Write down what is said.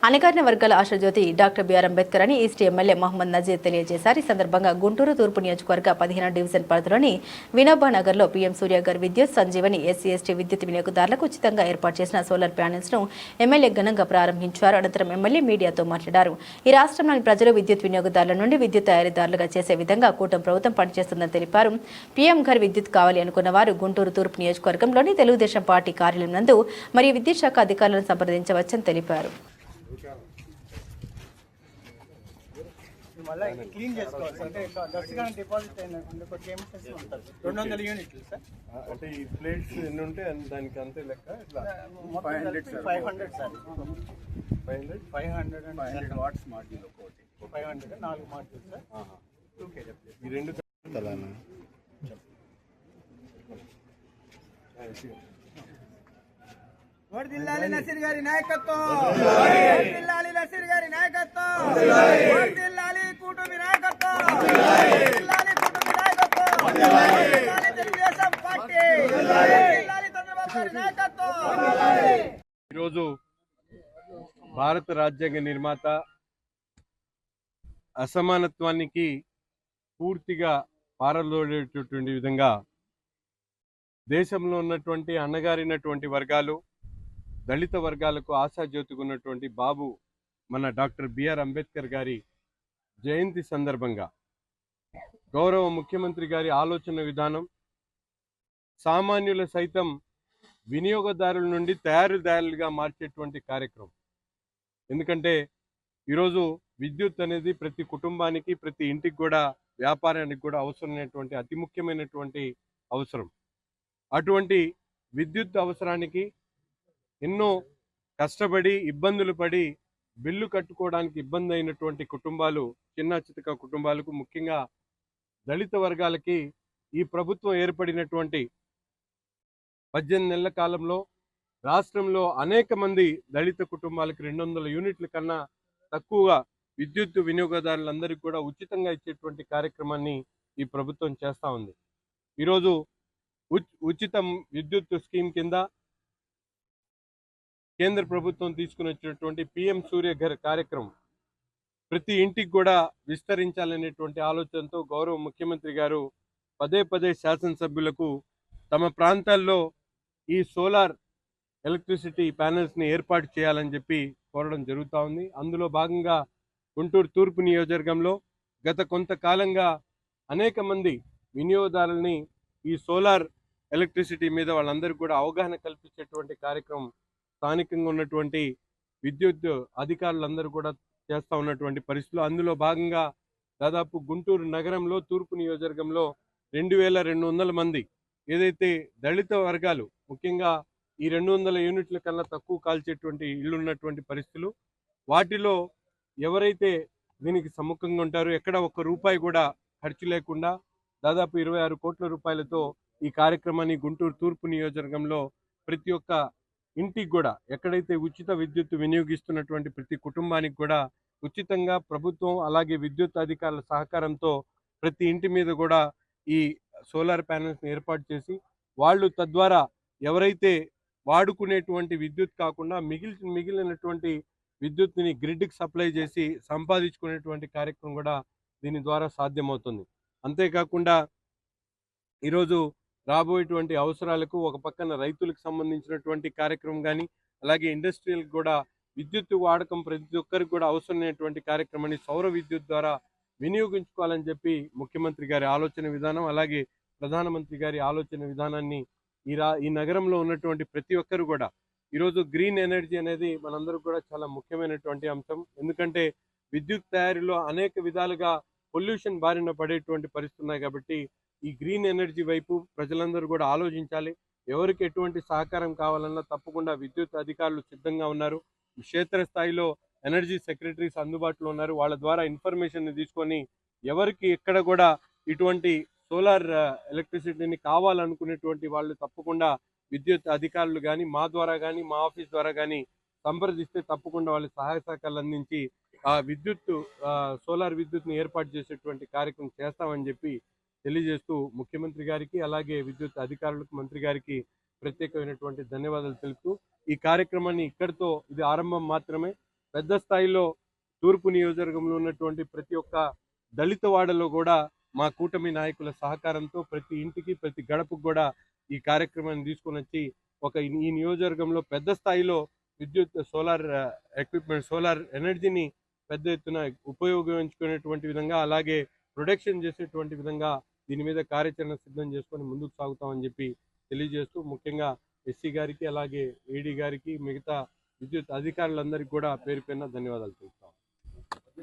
అణగారిన వర్గాల ఆశాజ్యోతి డాక్టర్ బిఆర్ అంబేద్కర్ అని ఈస్ట్ ఎమ్మెల్యే మహమ్మద్ నజీర్ తెలియజేశారు. ఈ సందర్భంగా గుంటూరు తూర్పు నియోజకవర్గ 15 డివిజన్ పరిధిలోని వినోబా నగర్లో పీఎం సూర్య గారి విద్యుత్ సంజీవని ఎస్సీ ఎస్టీ విద్యుత్ వినియోగదారులకు ఉచితంగా ఏర్పాటు చేసిన సోలార్ ప్యానెల్స్ ను ఎమ్మెల్యే ఘనంగా ప్రారంభించారు. అనంతరం ఎమ్మెల్యే మీడియాతో మాట్లాడారు. ఈ రాష్ట్రంలోని ప్రజలు విద్యుత్ వినియోగదారుల నుండి విద్యుత్ తయారీదారులుగా చేసే విధంగా కూటమి ప్రభుత్వం పనిచేస్తుందని తెలిపారు. పీఎం గారి విద్యుత్ కావాలి అనుకున్న వారు గుంటూరు తూర్పు నియోజకవర్గంలోని తెలుగుదేశం పార్టీ కార్యాలయం నందు మరియు విద్యుత్ శాఖ అధికారులను సంప్రదించవచ్చని తెలిపారు. క్లీన్ చేసుకోవాలి అంటే డస్ట్గా డిపాజిట్ అయిన కెమికల్స్ ఉంటుంది. 200 యూనిట్లు సార్. అంటే ఈ ప్లేట్స్ ఎన్ని ఉంటే దానికి అంతే లెక్క ఇట్లా 500 సార్. 500 వాట్స్ మాడ్యూల్ ఒకటి 500 4 మాడ్యూల్ సార్. 2 kW. ఈ రెండు వర్ధిల్లాలి నసీర్ గారి నాయకత్వం. వర్ధిల్లాలి నసీర్ గారి నాయకత్వం. వర్ధిల్లాలి కూటమి నాయకత్వం. వర్ధిల్లాలి కూటమి నాయకత్వం. వర్ధిల్లాలి తెలుగుదేశం పార్టీ. వర్ధిల్లాలి చంద్రబాబు గారి నాయకత్వం. ఈరోజు భారత రాజ్యాంగ నిర్మాత అసమానత్వానికి పూర్తిగా పారదోలేటటువంటి విధంగా దేశంలో ఉన్నటువంటి అణగారినటువంటి వర్గాలు, దళిత వర్గాలకు ఆశాజ్యోతిగా ఉన్నటువంటి బాబు మన డాక్టర్ బిఆర్ అంబేద్కర్ గారి జయంతి సందర్భంగా గౌరవ ముఖ్యమంత్రి గారి ఆలోచన విధానం సామాన్యుల సైతం వినియోగదారుల నుండి తయారీదారులుగా మార్చేటువంటి కార్యక్రమం. ఎందుకంటే ఈరోజు విద్యుత్ అనేది ప్రతి కుటుంబానికి, ప్రతి ఇంటికి కూడా, వ్యాపారానికి కూడా అవసరమైనటువంటి అతి ముఖ్యమైనటువంటి అవసరం. అటువంటి విద్యుత్ అవసరానికి ఎన్నో కష్టపడి ఇబ్బందులు పడి బిల్లు కట్టుకోవడానికి ఇబ్బంది అయినటువంటి కుటుంబాలు, చిన్న చితక కుటుంబాలకు, ముఖ్యంగా దళిత వర్గాలకి ఈ ప్రభుత్వం ఏర్పడినటువంటి 18 నెలల కాలంలో రాష్ట్రంలో అనేక మంది దళిత కుటుంబాలకు 200 యూనిట్ల కన్నా తక్కువగా విద్యుత్ వినియోగదారులందరికీ కూడా ఉచితంగా ఇచ్చేటువంటి కార్యక్రమాన్ని ఈ ప్రభుత్వం చేస్తూ ఉంది. ఈరోజు ఉచితం విద్యుత్ స్కీమ్ కింద కేంద్ర ప్రభుత్వం తీసుకుని వచ్చినటువంటి పీఎం సూర్య ఘర్ కార్యక్రమం ప్రతి ఇంటికి కూడా విస్తరించాలనేటువంటి ఆలోచనతో గౌరవ ముఖ్యమంత్రి గారు పదే పదే శాసనసభ్యులకు తమ ప్రాంతాల్లో ఈ సోలార్ ఎలక్ట్రిసిటీ ప్యానెల్స్ని ఏర్పాటు చేయాలని చెప్పి కోరడం జరుగుతూ ఉంది. అందులో భాగంగా గుంటూరు తూర్పు నియోజకవర్గంలో గత కొంతకాలంగా అనేక మంది వినియోగదారుల్ని ఈ సోలార్ ఎలక్ట్రిసిటీ మీద వాళ్ళందరికీ కూడా అవగాహన కల్పించేటువంటి కార్యక్రమం స్థానికంగా ఉన్నటువంటి విద్యుత్ అధికారులందరూ కూడా చేస్తూ ఉన్నటువంటి పరిస్థితులు. అందులో భాగంగా దాదాపు గుంటూరు నగరంలో తూర్పు నియోజకవర్గంలో 2200 మంది ఏదైతే దళిత వర్గాలు, ముఖ్యంగా ఈ 200 యూనిట్ల కన్నా తక్కువ కాల్చేటువంటి ఇళ్ళు ఉన్నటువంటి పరిస్థితులు, వాటిలో ఎవరైతే దీనికి సముఖంగా ఉంటారో ఎక్కడ ఒక్క రూపాయి కూడా ఖర్చు లేకుండా దాదాపు 26 కోట్ల రూపాయలతో ఈ కార్యక్రమాన్ని గుంటూరు తూర్పు నియోజకవర్గంలో ప్రతి ఒక్క ఇంటికి కూడా, ఎక్కడైతే ఉచిత విద్యుత్ వినియోగిస్తున్నటువంటి ప్రతి కుటుంబానికి కూడా ఉచితంగా ప్రభుత్వం అలాగే విద్యుత్ అధికారుల సహకారంతో ప్రతి ఇంటి మీద కూడా ఈ సోలార్ ప్యానెల్స్ని ఏర్పాటు చేసి వాళ్ళు తద్వారా ఎవరైతే వాడుకునేటువంటి విద్యుత్ కాకుండా మిగిలినటువంటి విద్యుత్ని గ్రిడ్కి సప్లై చేసి సంపాదించుకునేటువంటి కార్యక్రమం కూడా దీని ద్వారా సాధ్యమవుతుంది. అంతేకాకుండా ఈరోజు రాబోయేటువంటి అవసరాలకు ఒక పక్కన రైతులకు సంబంధించినటువంటి కార్యక్రమం కానీ, అలాగే ఇండస్ట్రియల్కి కూడా విద్యుత్ వాడకం ప్రతి ఒక్కరికి కూడా అవసరమైనటువంటి కార్యక్రమాన్ని సౌర విద్యుత్ ద్వారా వినియోగించుకోవాలని చెప్పి ముఖ్యమంత్రి గారి ఆలోచన విధానం, అలాగే ప్రధానమంత్రి గారి ఆలోచన విధానాన్ని ఈ నగరంలో ఉన్నటువంటి ప్రతి ఒక్కరు కూడా ఈరోజు గ్రీన్ ఎనర్జీ అనేది మనందరూ కూడా చాలా ముఖ్యమైనటువంటి అంశం. ఎందుకంటే విద్యుత్ తయారీలో అనేక విధాలుగా పొల్యూషన్ బారిన పడేటువంటి పరిస్థితులు ఉన్నాయి. కాబట్టి ఈ గ్రీన్ ఎనర్జీ వైపు ప్రజలందరూ కూడా ఆలోచించాలి. ఎవరికి ఎటువంటి సహకారం కావాలన్నా తప్పకుండా విద్యుత్ అధికారులు సిద్ధంగా ఉన్నారు. క్షేత్రస్థాయిలో ఎనర్జీ సెక్రటరీస్ అందుబాటులో ఉన్నారు. వాళ్ళ ద్వారా ఇన్ఫర్మేషన్ తీసుకొని ఎవరికి ఎక్కడ కూడా ఇటువంటి సోలార్ ఎలక్ట్రిసిటీని కావాలనుకునేటువంటి వాళ్ళు తప్పకుండా విద్యుత్ అధికారులు కానీ, మా ద్వారా కానీ, మా ఆఫీస్ ద్వారా కానీ సంప్రదిస్తే తప్పకుండా వాళ్ళు సహాయ సహకారాలు అందించి ఆ సోలార్ విద్యుత్ని ఏర్పాటు చేసేటువంటి కార్యక్రమం చేస్తామని చెప్పి తెలియజేస్తూ ముఖ్యమంత్రి గారికి, అలాగే విద్యుత్ అధికారులకు, మంత్రి గారికి ప్రత్యేకమైనటువంటి ధన్యవాదాలు తెలుపుతూ ఈ కార్యక్రమాన్ని ఇక్కడితో ఇది ఆరంభం మాత్రమే. పెద్ద స్థాయిలో తూర్పు నియోజకవర్గంలో ఉన్నటువంటి ప్రతి ఒక్క దళిత వాడలో కూడా మా కూటమి నాయకుల సహకారంతో ప్రతి ఇంటికి ప్రతి గడపకు కూడా ఈ కార్యక్రమాన్ని తీసుకొని వచ్చి ఈ నియోజకవర్గంలో పెద్ద స్థాయిలో విద్యుత్ సోలార్ ఎక్విప్మెంట్ సోలార్ ఎనర్జీని పెద్ద ఎత్తున ఉపయోగించుకునేటువంటి విధంగా అలాగే ప్రొడక్షన్ చేసేటువంటి విధంగా దీని మీద కార్యాచరణ సిద్ధం చేసుకొని ముందుకు సాగుతామని చెప్పి తెలియజేస్తూ ముఖ్యంగా ఎస్సీ గారికి అలాగే ఏడీ గారికి మిగతా విద్యుత్ అధికారులందరికీ కూడా పేరు పేరున ధన్యవాదాలు తెలుపుతాం.